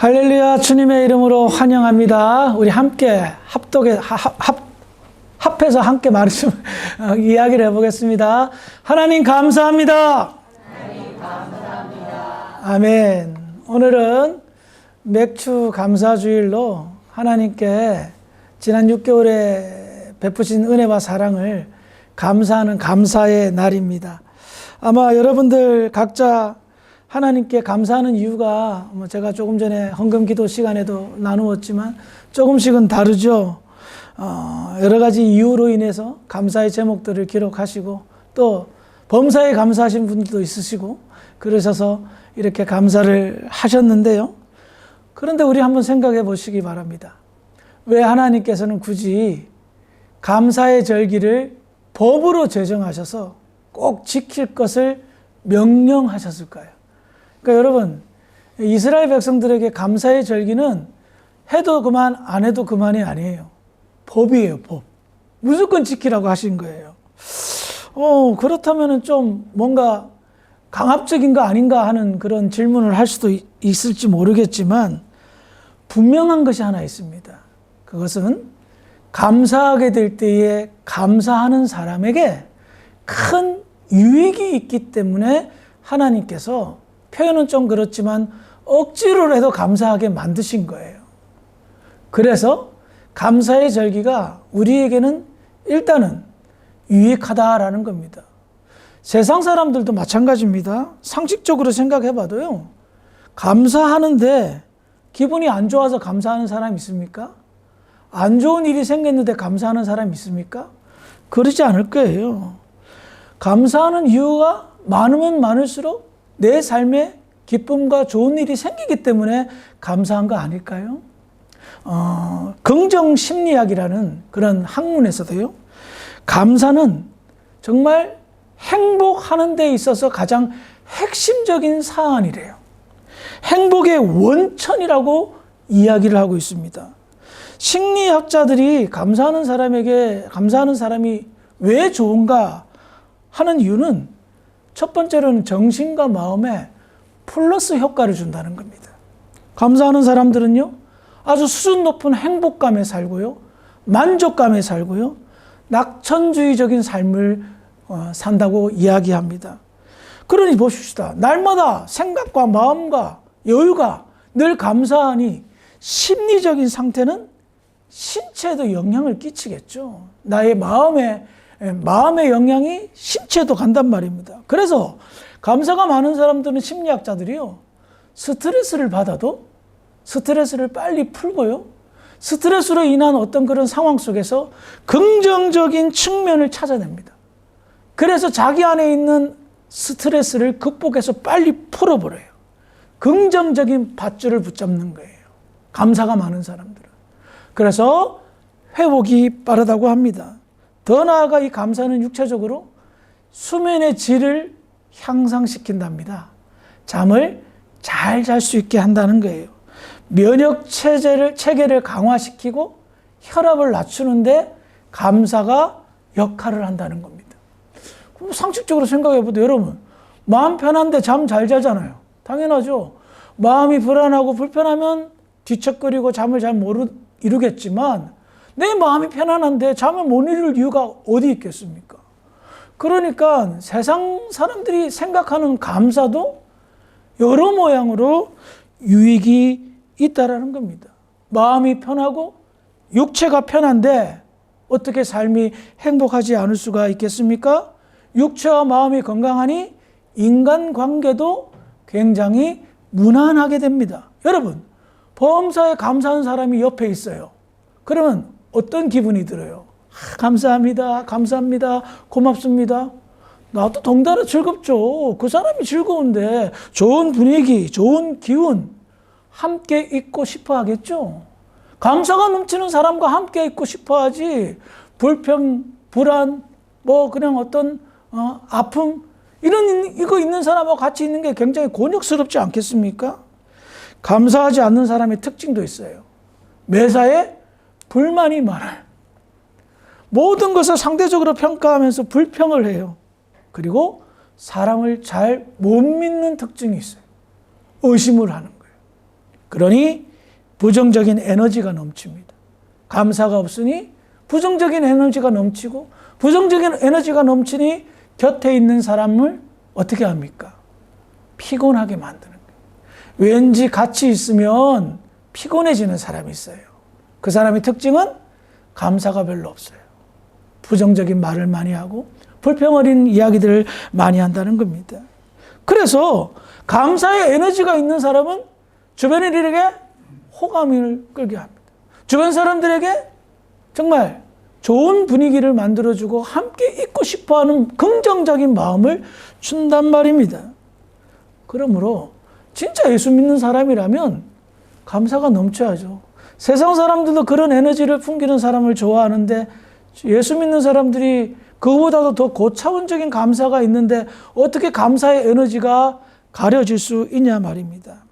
할렐루야, 주님의 이름으로 환영합니다. 우리 함께 합해서 함께 말씀 이야기를 해보겠습니다. 하나님 감사합니다. 하나님 감사합니다. 아멘. 오늘은 맥주 감사주일로 하나님께 지난 6개월에 베푸신 은혜와 사랑을 감사하는 감사의 날입니다. 아마 여러분들 각자 하나님께 감사하는 이유가 제가 조금 전에 헌금 기도 시간에도 나누었지만 조금씩은 다르죠. 여러 가지 이유로 인해서 감사의 제목들을 기록하시고 또 범사에 감사하신 분들도 있으시고 그러셔서 이렇게 감사를 하셨는데요. 그런데 우리 한번 생각해 보시기 바랍니다. 왜 하나님께서는 굳이 감사의 절기를 법으로 제정하셔서 꼭 지킬 것을 명령하셨을까요? 그러니까 여러분, 이스라엘 백성들에게 감사의 절기는 해도 그만 안 해도 그만이 아니에요. 법이에요, 법. 무조건 지키라고 하신 거예요. 그렇다면 좀 뭔가 강압적인 거 아닌가 하는 그런 질문을 할 수도 있을지 모르겠지만 분명한 것이 하나 있습니다. 그것은 감사하게 될 때에 감사하는 사람에게 큰 유익이 있기 때문에 하나님께서 표현은 좀 그렇지만 억지로라도 감사하게 만드신 거예요. 그래서 감사의 절기가 우리에게는 일단은 유익하다라는 겁니다. 세상 사람들도 마찬가지입니다. 상식적으로 생각해 봐도요. 감사하는데 기분이 안 좋아서 감사하는 사람 있습니까? 안 좋은 일이 생겼는데 감사하는 사람 있습니까? 그러지 않을 거예요. 감사하는 이유가 많으면 많을수록 내 삶에 기쁨과 좋은 일이 생기기 때문에 감사한 거 아닐까요? 긍정 심리학이라는 그런 학문에서도요, 감사는 정말 행복하는 데 있어서 가장 핵심적인 사안이래요. 행복의 원천이라고 이야기를 하고 있습니다. 심리학자들이 감사하는 사람이 왜 좋은가 하는 이유는 첫 번째로는 정신과 마음에 플러스 효과를 준다는 겁니다. 감사하는 사람들은요, 아주 수준 높은 행복감에 살고요, 만족감에 살고요, 낙천주의적인 삶을 산다고 이야기합니다. 그러니 보십시다. 날마다 생각과 마음과 여유가 늘 감사하니 심리적인 상태는 신체에도 영향을 끼치겠죠. 나의 마음의 영향이 신체에도 간단 말입니다. 그래서 감사가 많은 사람들은 심리학자들이요, 스트레스를 받아도 스트레스를 빨리 풀고요, 스트레스로 인한 어떤 그런 상황 속에서 긍정적인 측면을 찾아냅니다. 그래서 자기 안에 있는 스트레스를 극복해서 빨리 풀어버려요. 긍정적인 밧줄을 붙잡는 거예요. 감사가 많은 사람들은. 그래서 회복이 빠르다고 합니다. 더 나아가 이 감사는 육체적으로 수면의 질을 향상시킨답니다. 잠을 잘 잘 수 있게 한다는 거예요. 면역 체계를 강화시키고 혈압을 낮추는데 감사가 역할을 한다는 겁니다. 그럼 상식적으로 생각해 보도 여러분, 마음 편한데 잠 잘 자잖아요. 당연하죠. 마음이 불안하고 불편하면 뒤척거리고 잠을 잘 못 이루겠지만 내 마음이 편안한데 잠을 못 이룰 이유가 어디 있겠습니까? 그러니까 세상 사람들이 생각하는 감사도 여러 모양으로 유익이 있다라는 겁니다. 마음이 편하고 육체가 편한데 어떻게 삶이 행복하지 않을 수가 있겠습니까? 육체와 마음이 건강하니 인간관계도 굉장히 무난하게 됩니다. 여러분, 범사에 감사하는 사람이 옆에 있어요. 그러면 어떤 기분이 들어요? 감사합니다. 감사합니다. 고맙습니다. 나도 덩달아 즐겁죠. 그 사람이 즐거운데 좋은 분위기, 좋은 기운 함께 있고 싶어 하겠죠. 감사가 넘치는 사람과 함께 있고 싶어 하지 불평, 불안, 그냥 어떤 아픔 이거 있는 사람하고 같이 있는 게 굉장히 곤욕스럽지 않겠습니까? 감사하지 않는 사람의 특징도 있어요. 매사에 불만이 많아요. 모든 것을 상대적으로 평가하면서 불평을 해요. 그리고 사람을 잘 못 믿는 특징이 있어요. 의심을 하는 거예요. 그러니 부정적인 에너지가 넘칩니다. 감사가 없으니 부정적인 에너지가 넘치고, 부정적인 에너지가 넘치니 곁에 있는 사람을 어떻게 합니까? 피곤하게 만드는 거예요. 왠지 같이 있으면 피곤해지는 사람이 있어요. 그 사람의 특징은 감사가 별로 없어요. 부정적인 말을 많이 하고 불평 어린 이야기들을 많이 한다는 겁니다. 그래서 감사의 에너지가 있는 사람은 주변인들에게 호감을 끌게 합니다. 주변 사람들에게 정말 좋은 분위기를 만들어주고 함께 있고 싶어하는 긍정적인 마음을 준단 말입니다. 그러므로 진짜 예수 믿는 사람이라면 감사가 넘쳐야죠. 세상 사람들도 그런 에너지를 풍기는 사람을 좋아하는데 예수 믿는 사람들이 그보다도 더 고차원적인 감사가 있는데 어떻게 감사의 에너지가 가려질 수 있냐 말입니다.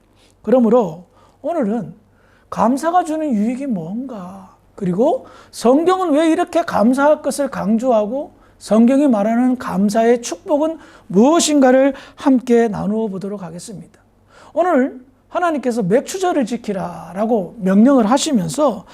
그러므로 오늘은 감사가 주는 유익이 뭔가, 그리고 성경은 왜 이렇게 감사할 것을 강조하고 성경이 말하는 감사의 축복은 무엇인가를 함께 나누어 보도록 하겠습니다. 오늘 하나님께서 맥추절을 지키라라고 명령을 하시면서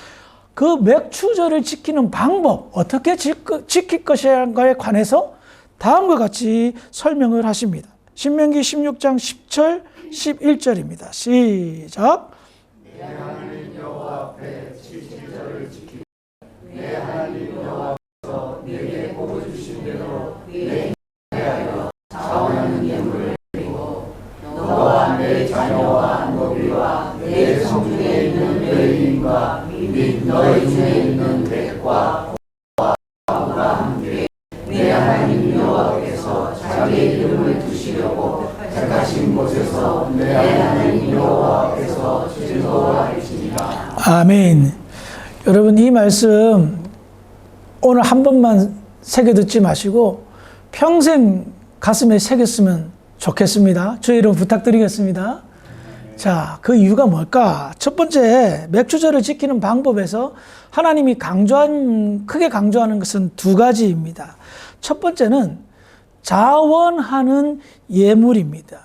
그 맥추절을 지키는 방법, 어떻게 지킬 것인가에 관해서 다음과 같이 설명을 하십니다. 신명기 16장 10절, 11절입니다. 시작. 내 하나님 여호와 앞에 칠칠절을 지키고 내 하나님 여호와께서 내게 뽑아주신 대로 내 행하여 자원하는 예물을 드리고 너와 내 자녀와 노비와 내 성중에 있는 레위인과 및 너희 중에 있는 객과 고아가 함께 내 하나님 여호와께서 자기의 이름을 두시려고 택하신 곳에서 내 하나님 여호와께서 즐거워하시니라. 아멘. 여러분, 이 말씀 오늘 한 번만 새겨 듣지 마시고 평생 가슴에 새겼으면 좋겠습니다. 주의 이름 부탁드리겠습니다. 자, 그 이유가 뭘까? 첫 번째, 맥추절을 지키는 방법에서 하나님이 크게 강조하는 것은 두 가지입니다. 첫 번째는 자원하는 예물입니다.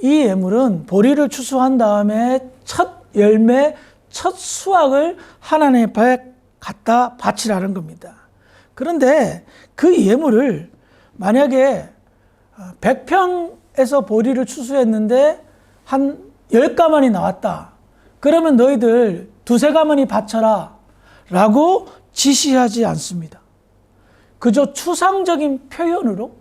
이 예물은 보리를 추수한 다음에 첫 열매, 첫 수확을 하나님 앞에 갖다 바치라는 겁니다. 그런데 그 예물을 만약에 100평에서 보리를 추수했는데 한 10가마니 나왔다. 그러면 너희들 2-3가마니 바쳐라 라고 지시하지 않습니다. 그저 추상적인 표현으로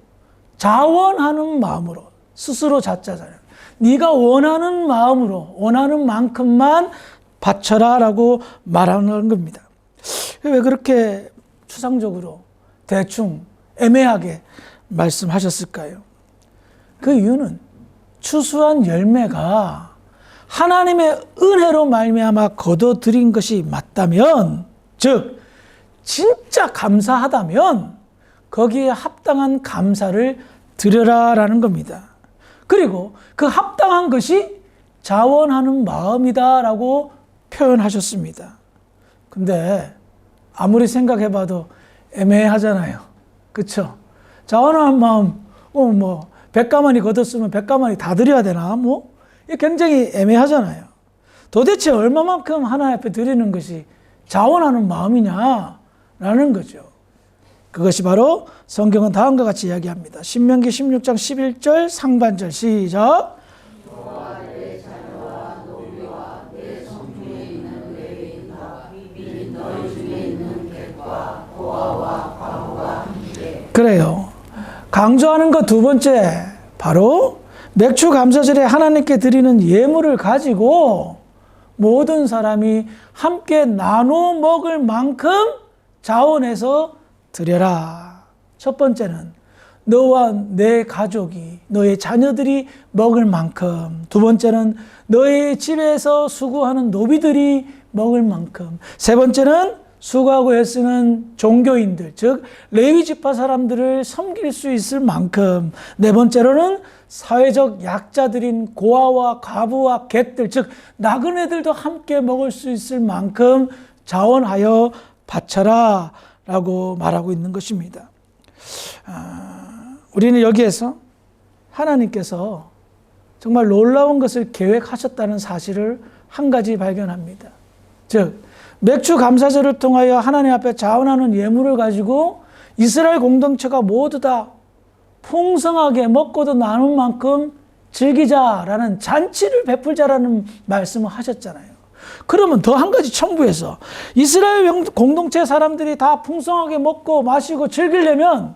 자원하는 마음으로 스스로 자짜잖아요. 네가 원하는 마음으로 원하는 만큼만 바쳐라 라고 말하는 겁니다. 왜 그렇게 추상적으로 대충 애매하게 말씀하셨을까요? 그 이유는 추수한 열매가 하나님의 은혜로 말미암아 거둬들인 것이 맞다면, 즉 진짜 감사하다면 거기에 합당한 감사를 드려라라는 겁니다. 그리고 그 합당한 것이 자원하는 마음이다라고 표현하셨습니다. 근데 아무리 생각해봐도 애매하잖아요. 그렇죠? 자원하는 마음, 100가마니 거뒀으면 100가마니 다 드려야 되나? 이게 굉장히 애매하잖아요. 도대체 얼마만큼 하나님 앞에 드리는 것이 자원하는 마음이냐라는 거죠. 그것이 바로 성경은 다음과 같이 이야기합니다. 신명기 16장 11절 상반절 시작. 너와 내 자녀와 노비와 내 성중에 있는 레위인과 및 너희 중에 있는 객과 고아와 과부가 함께. 그래요. 강조하는 것 두 번째, 바로 맥추 감사절에 하나님께 드리는 예물을 가지고 모든 사람이 함께 나눠 먹을 만큼 자원해서 드려라. 첫 번째는 너와 내 가족이, 너의 자녀들이 먹을 만큼. 두 번째는 너의 집에서 수고하는 노비들이 먹을 만큼. 세 번째는 수고하고 애쓰는 종교인들, 즉 레위 지파 사람들을 섬길 수 있을 만큼. 네 번째로는 사회적 약자들인 고아와 과부와 객들, 즉 나그네들도 함께 먹을 수 있을 만큼 자원하여 바쳐라 라고 말하고 있는 것입니다. 우리는 여기에서 하나님께서 정말 놀라운 것을 계획하셨다는 사실을 한 가지 발견합니다. 즉, 맥주 감사절을 통하여 하나님 앞에 자원하는 예물을 가지고 이스라엘 공동체가 모두 다 풍성하게 먹고도 나눈 만큼 즐기자라는 잔치를 베풀자라는 말씀을 하셨잖아요. 그러면 더 한 가지 첨부해서 이스라엘 공동체 사람들이 다 풍성하게 먹고 마시고 즐기려면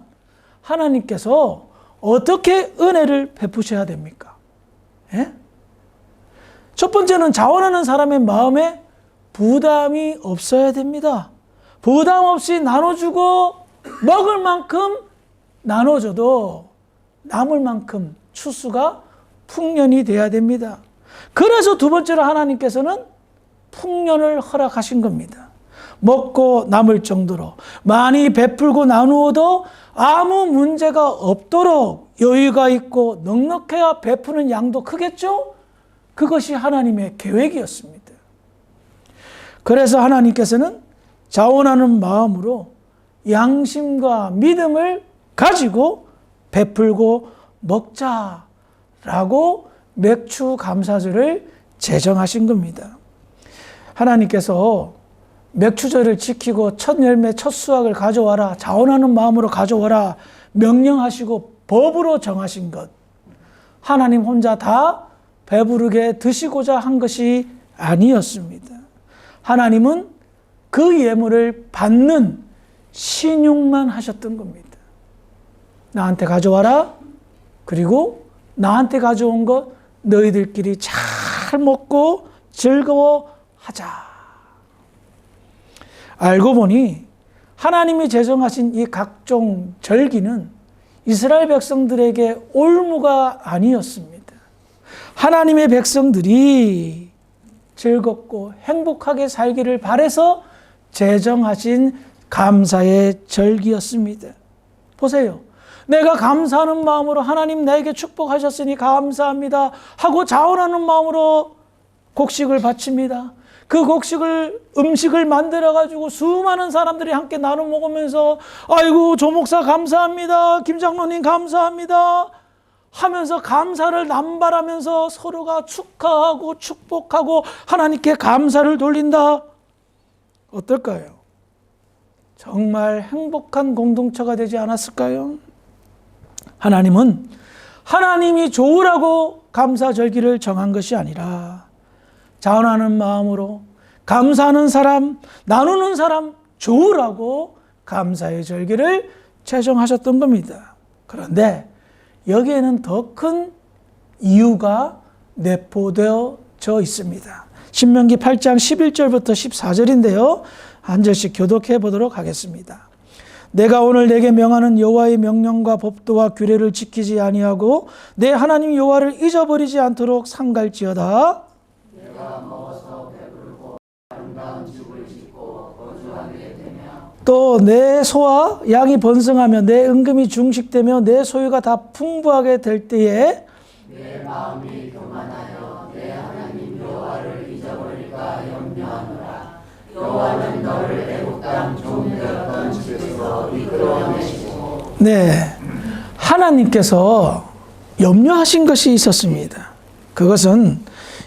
하나님께서 어떻게 은혜를 베푸셔야 됩니까? 예? 첫 번째는 자원하는 사람의 마음에 부담이 없어야 됩니다. 부담 없이 나눠주고 먹을 만큼 나눠줘도 남을 만큼 추수가 풍년이 돼야 됩니다. 그래서 두 번째로 하나님께서는 풍년을 허락하신 겁니다. 먹고 남을 정도로 많이 베풀고 나누어도 아무 문제가 없도록 여유가 있고 넉넉해야 베푸는 양도 크겠죠? 그것이 하나님의 계획이었습니다. 그래서 하나님께서는 자원하는 마음으로 양심과 믿음을 가지고 베풀고 먹자라고 맥주 감사절을 제정하신 겁니다. 하나님께서 맥주절을 지키고 첫 열매, 첫 수확을 가져와라, 자원하는 마음으로 가져와라 명령하시고 법으로 정하신 것, 하나님 혼자 다 배부르게 드시고자 한 것이 아니었습니다. 하나님은 그 예물을 받는 신용만 하셨던 겁니다. 나한테 가져와라. 그리고 나한테 가져온 것 너희들끼리 잘 먹고 즐거워하자. 알고 보니 하나님이 제정하신 이 각종 절기는 이스라엘 백성들에게 올무가 아니었습니다. 하나님의 백성들이 즐겁고 행복하게 살기를 바라서 제정하신 감사의 절기였습니다. 보세요. 내가 감사하는 마음으로 하나님 나에게 축복하셨으니 감사합니다 하고 자원하는 마음으로 곡식을 바칩니다. 그 음식을 만들어가지고 수많은 사람들이 함께 나눠 먹으면서 아이고 조 목사 감사합니다. 김 장로님 감사합니다 하면서 감사를 남발하면서 서로가 축하하고 축복하고 하나님께 감사를 돌린다. 어떨까요? 정말 행복한 공동체가 되지 않았을까요? 하나님은 하나님이 좋으라고 감사절기를 정한 것이 아니라 자원하는 마음으로 감사하는 사람, 나누는 사람 좋으라고 감사의 절기를 제정하셨던 겁니다. 그런데 여기에는 더 큰 이유가 내포되어져 있습니다. 신명기 8장 11절부터 14절인데요. 한 절씩 교독해 보도록 하겠습니다. 내가 오늘 내게 명하는 여호와의 명령과 법도와 규례를 지키지 아니하고 내 하나님 여호와를 잊어버리지 않도록 상갈지어다. 내가 먹어서 배부르고 아름다운 집을 짓고 거주하게 되며 또 내 소와 양이 번성하며 내 은금이 중식되며 내 소유가 다 풍부하게 될 때에 내 마음이 교만하여 내 하나님 여호와를 잊어버릴까 염려하노라. 여호와는 너를 애굽 땅 종되었던 집에서 이끌어내시고 하나님께서 염려하신 것이 있었습니다. 그것은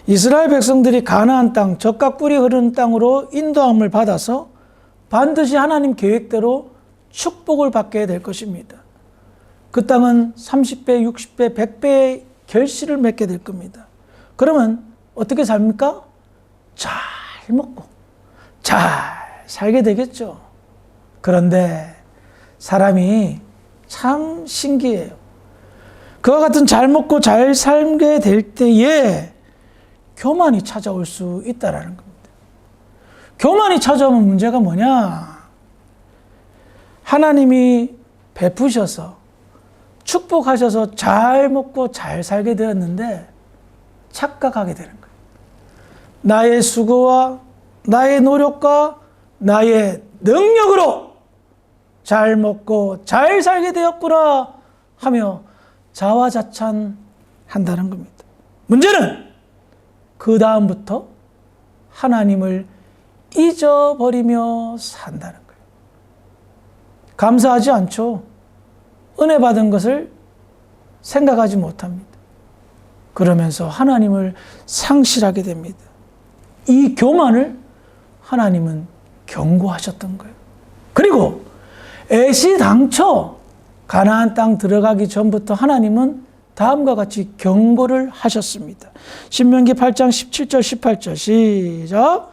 이스라엘 백성들이 가나안 땅, 젖과 꿀이 흐르는 땅으로 인도함을 받아서 반드시 하나님 계획대로 축복을 받게 될 것입니다. 그 땅은 30배, 60배, 100배의 결실을 맺게 될 겁니다. 그러면 어떻게 삽니까? 잘 먹고 잘 살게 되겠죠. 그런데 사람이 참 신기해요. 그와 같은 잘 먹고 잘 살게 될 때에 교만이 찾아올 수 있다라는 겁니다. 교만이 찾아오면 문제가 뭐냐? 하나님이 베푸셔서 축복하셔서 잘 먹고 잘 살게 되었는데 착각하게 되는 거예요. 나의 수고와 나의 노력과 나의 능력으로 잘 먹고 잘 살게 되었구나 하며 자화자찬한다는 겁니다. 문제는 그 다음부터 하나님을 잊어버리며 산다는 거예요. 감사하지 않죠. 은혜 받은 것을 생각하지 못합니다. 그러면서 하나님을 상실하게 됩니다. 이 교만을 하나님은 경고하셨던 거예요. 그리고 애시당초 가나안 땅 들어가기 전부터 하나님은 다음과 같이 경고를 하셨습니다. 신명기 8장 17절 18절 시작.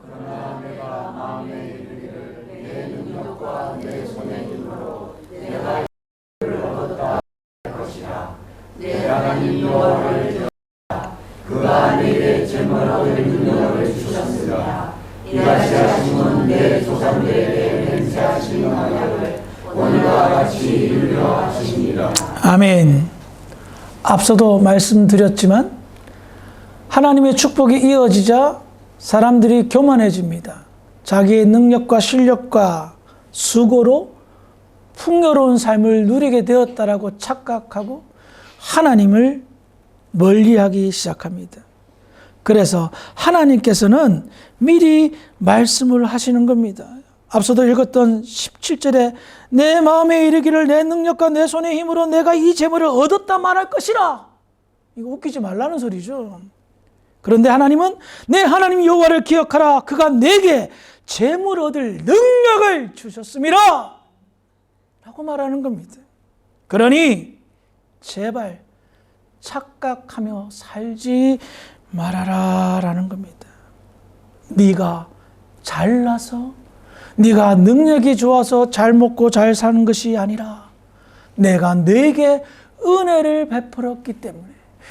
그러나 내가 마음에 이르기를 내 능력과 내 손의 힘으로 내가 이를 얻었다 할 것이라. 내 하나님 여호와를 기억하라. 그가 내게 재물 얻을 능력을 주셨으며 이같이 하심은 내 조상들에게 맹세하신 언약을 오늘과 같이 이루려 하시니라. 아멘. 앞서도 말씀드렸지만 하나님의 축복이 이어지자 사람들이 교만해집니다. 자기의 능력과 실력과 수고로 풍요로운 삶을 누리게 되었다라고 착각하고 하나님을 멀리하기 시작합니다. 그래서 하나님께서는 미리 말씀을 하시는 겁니다. 앞서도 읽었던 17절에 내 마음에 이르기를 내 능력과 내 손의 힘으로 내가 이 재물을 얻었다 말할 것이라. 이거 웃기지 말라는 소리죠. 그런데 하나님은 내 하나님 여호와를 기억하라. 그가 내게 재물 얻을 능력을 주셨음이라 라고 말하는 겁니다. 그러니 제발 착각하며 살지 말아라 라는 겁니다. 네가 잘나서 네가 능력이 좋아서 잘 먹고 잘 사는 것이 아니라 내가 네게 은혜를 베풀었기 때문에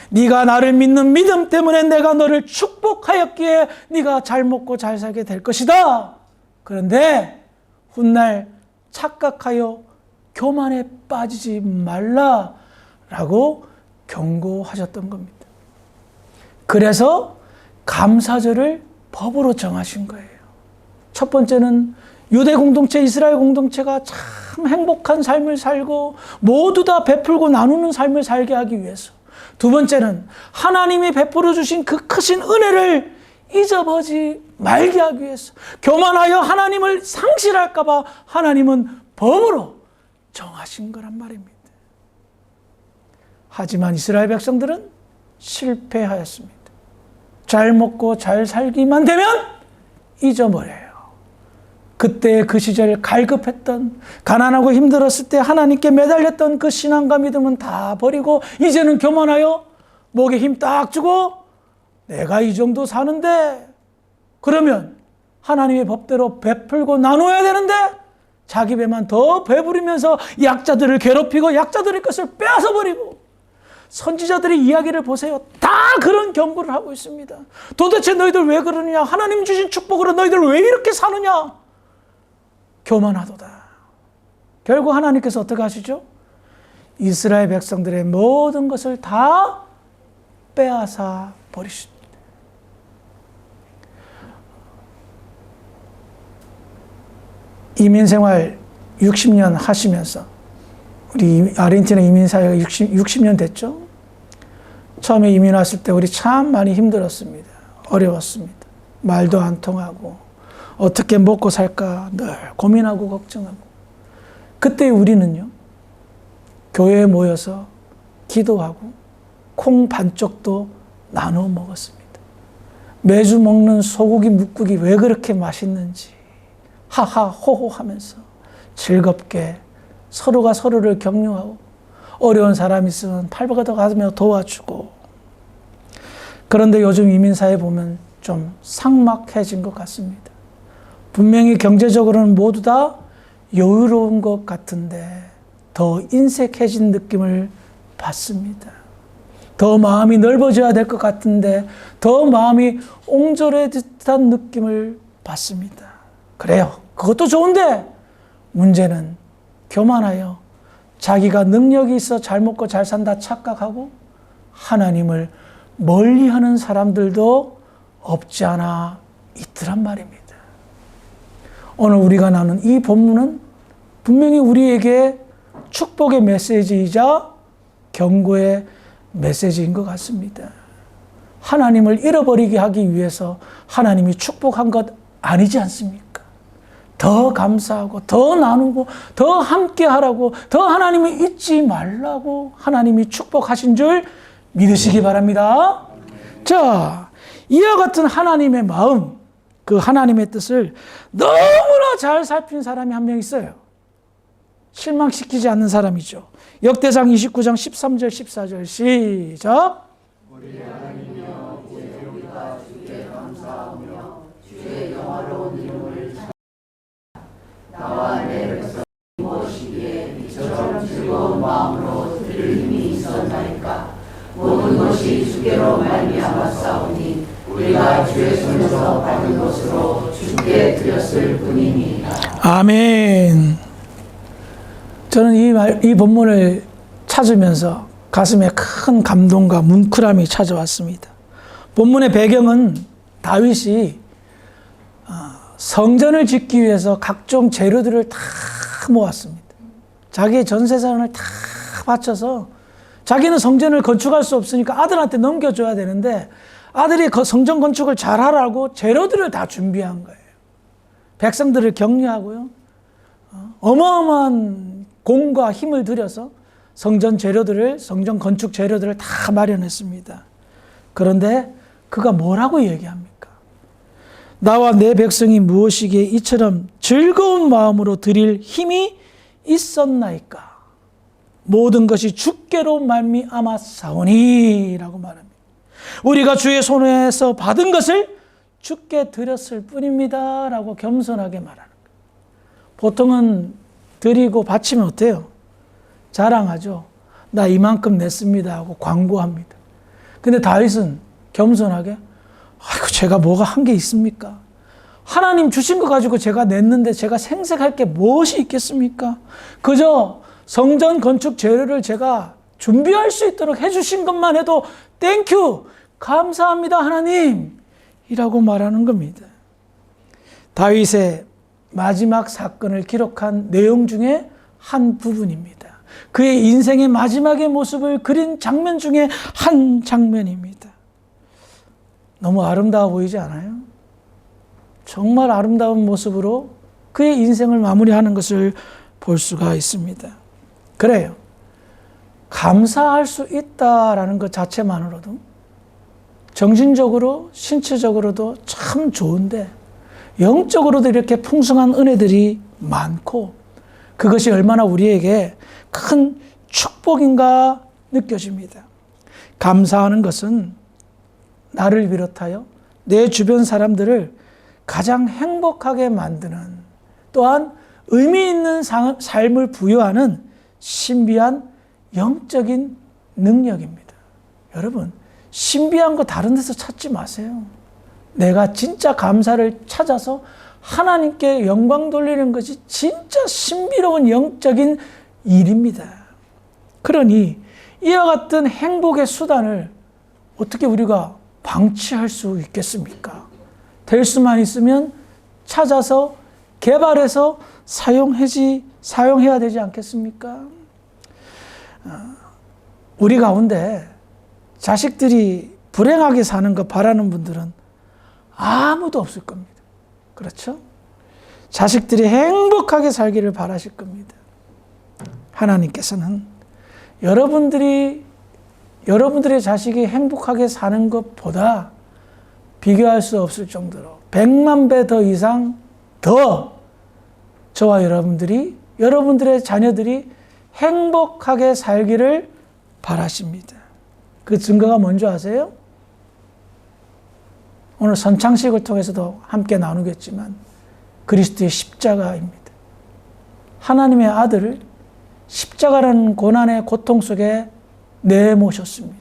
네가 나를 믿는 믿음 때문에 내가 너를 축복하였기에 네가 잘 먹고 잘 살게 될 것이다. 그런데 훗날 착각하여 교만에 빠지지 말라라고 경고하셨던 겁니다. 그래서 감사절을 법으로 정하신 거예요. 첫 번째는 유대 공동체, 이스라엘 공동체가 참 행복한 삶을 살고 모두 다 베풀고 나누는 삶을 살게 하기 위해서. 두 번째는 하나님이 베풀어 주신 그 크신 은혜를 잊어버리지 말게 하기 위해서. 교만하여 하나님을 상실할까 봐 하나님은 법으로 정하신 거란 말입니다. 하지만 이스라엘 백성들은 실패하였습니다. 잘 먹고 잘 살기만 되면 잊어버려요. 그때 그 시절 갈급했던, 가난하고 힘들었을 때 하나님께 매달렸던 그 신앙과 믿음은 다 버리고 이제는 교만하여 목에 힘 딱 주고 내가 이 정도 사는데 그러면 하나님의 법대로 베풀고 나눠야 되는데 자기 배만 더 배부리면서 약자들을 괴롭히고 약자들의 것을 빼앗아버리고. 선지자들의 이야기를 보세요. 다 그런 경고를 하고 있습니다. 도대체 너희들 왜 그러느냐? 하나님 주신 축복으로 너희들 왜 이렇게 사느냐? 교만하도다. 결국 하나님께서 어떻게 하시죠? 이스라엘 백성들의 모든 것을 다 빼앗아 버리십니다. 이민생활 60년 하시면서 우리 아르헨티나 이민 사회가 60년 됐죠. 처음에 이민 왔을 때 우리 참 많이 힘들었습니다. 어려웠습니다. 말도 안 통하고 어떻게 먹고 살까 늘 고민하고 걱정하고. 그때 우리는요, 교회에 모여서 기도하고 콩 반쪽도 나눠 먹었습니다. 매주 먹는 소고기 묵국이 왜 그렇게 맛있는지 하하 호호 하면서 즐겁게 서로가 서로를 격려하고 어려운 사람 있으면 팔벌 가며 도와주고. 그런데 요즘 이민사회 보면 좀 삭막해진 것 같습니다. 분명히 경제적으로는 모두 다 여유로운 것 같은데 더 인색해진 느낌을 받습니다. 더 마음이 넓어져야 될 것 같은데 더 마음이 옹졸해졌다는 느낌을 받습니다. 그래요. 그것도 좋은데 문제는 교만하여 자기가 능력이 있어 잘 먹고 잘 산다 착각하고 하나님을 멀리하는 사람들도 없지 않아 있더란 말입니다. 오늘 우리가 나눈 이 본문은 분명히 우리에게 축복의 메시지이자 경고의 메시지인 것 같습니다. 하나님을 잃어버리게 하기 위해서 하나님이 축복한 것 아니지 않습니까? 더 감사하고 더 나누고 더 함께 하라고, 더 하나님을 잊지 말라고 하나님이 축복하신 줄 믿으시기 바랍니다. 자, 이와 같은 하나님의 마음, 그 하나님의 뜻을 너무나 잘 살핀 사람이 한 명 있어요. 실망시키지 않는 사람이죠. 역대상 29장 13절 14절 시작. 우리 하나님이여 이제 우리가 주께 감사하며 주의 영화로운 이름을 찬양하나 나와 내 백성이 무엇이기에 이처럼 즐거운 마음으로 드릴 힘이 있었나이까. 모든 것이 주께로 말미암았사오니 우리가 주의 손에서 받은 것으로 주께 드렸을 뿐이니이다. 아멘. 저는 이 본문을 찾으면서 가슴에 큰 감동과 뭉클함이 찾아왔습니다. 본문의 배경은 다윗이 성전을 짓기 위해서 각종 재료들을 다 모았습니다. 자기의 전 재산을 다 바쳐서 자기는 성전을 건축할 수 없으니까 아들한테 넘겨줘야 되는데 아들이 성전 건축을 잘하라고 재료들을 다 준비한 거예요. 백성들을 격려하고요. 어마어마한 공과 힘을 들여서 성전 건축 재료들을 다 마련했습니다. 그런데 그가 뭐라고 얘기합니까? 나와 내 백성이 무엇이기에 이처럼 즐거운 마음으로 드릴 힘이 있었나이까? 모든 것이 주께로 말미암았사오니 라고 말합니다. 우리가 주의 손에서 받은 것을 주께 드렸을 뿐입니다 라고 겸손하게 말하는 거예요. 보통은 드리고 바치면 어때요? 자랑하죠. 나 이만큼 냈습니다 하고 광고합니다. 근데 다윗은 겸손하게 아이고 제가 뭐가 한 게 있습니까? 하나님 주신 거 가지고 제가 냈는데 제가 생색할 게 무엇이 있겠습니까? 그저 성전 건축 재료를 제가 준비할 수 있도록 해주신 것만 해도 땡큐 감사합니다 하나님 이라고 말하는 겁니다. 다윗의 마지막 사건을 기록한 내용 중에 한 부분입니다. 그의 인생의 마지막의 모습을 그린 장면 중에 한 장면입니다. 너무 아름다워 보이지 않아요? 정말 아름다운 모습으로 그의 인생을 마무리하는 것을 볼 수가 있습니다. 그래요. 감사할 수 있다라는 것 자체만으로도 정신적으로, 신체적으로도 참 좋은데 영적으로도 이렇게 풍성한 은혜들이 많고 그것이 얼마나 우리에게 큰 축복인가 느껴집니다. 감사하는 것은 나를 비롯하여 내 주변 사람들을 가장 행복하게 만드는 또한 의미 있는 삶을 부여하는 신비한 영적인 능력입니다. 여러분, 신비한 거 다른 데서 찾지 마세요. 내가 진짜 감사를 찾아서 하나님께 영광 돌리는 것이 진짜 신비로운 영적인 일입니다. 그러니 이와 같은 행복의 수단을 어떻게 우리가 방치할 수 있겠습니까? 될 수만 있으면 찾아서 개발해서 사용해야 되지 않겠습니까? 우리 가운데 자식들이 불행하게 사는 거 바라는 분들은 아무도 없을 겁니다. 그렇죠? 자식들이 행복하게 살기를 바라실 겁니다. 하나님께서는 여러분들의 자식이 행복하게 사는 것보다 비교할 수 없을 정도로 100만 배 더 이상 더 저와 여러분들의 자녀들이 행복하게 살기를 바라십니다. 그 증거가 뭔지 아세요? 오늘 선창식을 통해서도 함께 나누겠지만 그리스도의 십자가입니다. 하나님의 아들을 십자가라는 고난의 고통 속에 내모셨습니다.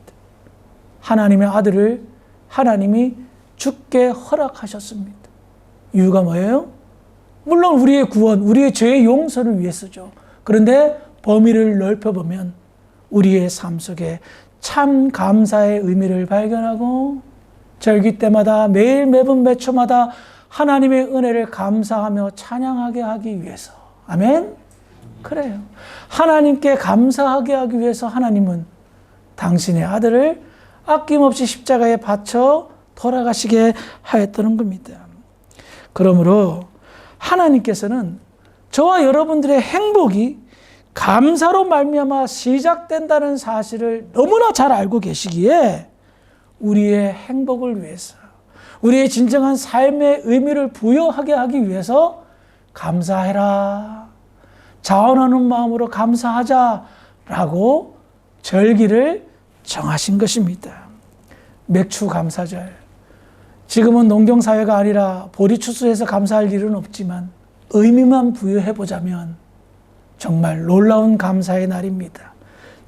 하나님의 아들을 하나님이 죽게 허락하셨습니다. 이유가 뭐예요? 물론 우리의 구원, 우리의 죄의 용서를 위해서죠. 그런데 범위를 넓혀보면 우리의 삶 속에 참 감사의 의미를 발견하고 절기 때마다 매분 매초마다 하나님의 은혜를 감사하며 찬양하게 하기 위해서. 아멘? 그래요. 하나님께 감사하게 하기 위해서 하나님은 당신의 아들을 아낌없이 십자가에 바쳐 돌아가시게 하였다는 겁니다. 그러므로 하나님께서는 저와 여러분들의 행복이 감사로 말미암아 시작된다는 사실을 너무나 잘 알고 계시기에 우리의 행복을 위해서, 우리의 진정한 삶의 의미를 부여하게 하기 위해서 감사해라, 자원하는 마음으로 감사하자라고 절기를 정하신 것입니다. 맥추 감사절. 지금은 농경사회가 아니라 보리 추수해서 감사할 일은 없지만 의미만 부여해보자면 정말 놀라운 감사의 날입니다.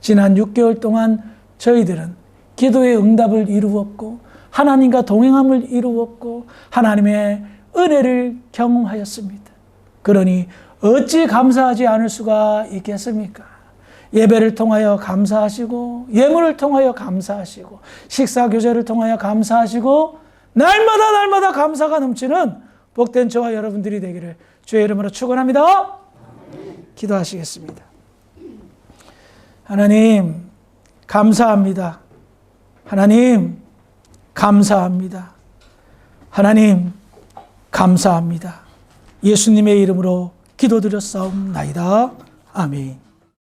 지난 6개월 동안 저희들은 기도의 응답을 이루었고 하나님과 동행함을 이루었고 하나님의 은혜를 경험하였습니다. 그러니 어찌 감사하지 않을 수가 있겠습니까? 예배를 통하여 감사하시고 예물을 통하여 감사하시고 식사교제를 통하여 감사하시고 날마다 감사가 넘치는 복된 저와 여러분들이 되기를 주의 이름으로 축원합니다. 기도하시겠습니다. 하나님 감사합니다. 하나님 감사합니다. 하나님 감사합니다. 예수님의 이름으로 기도드렸사옵나이다. 아멘.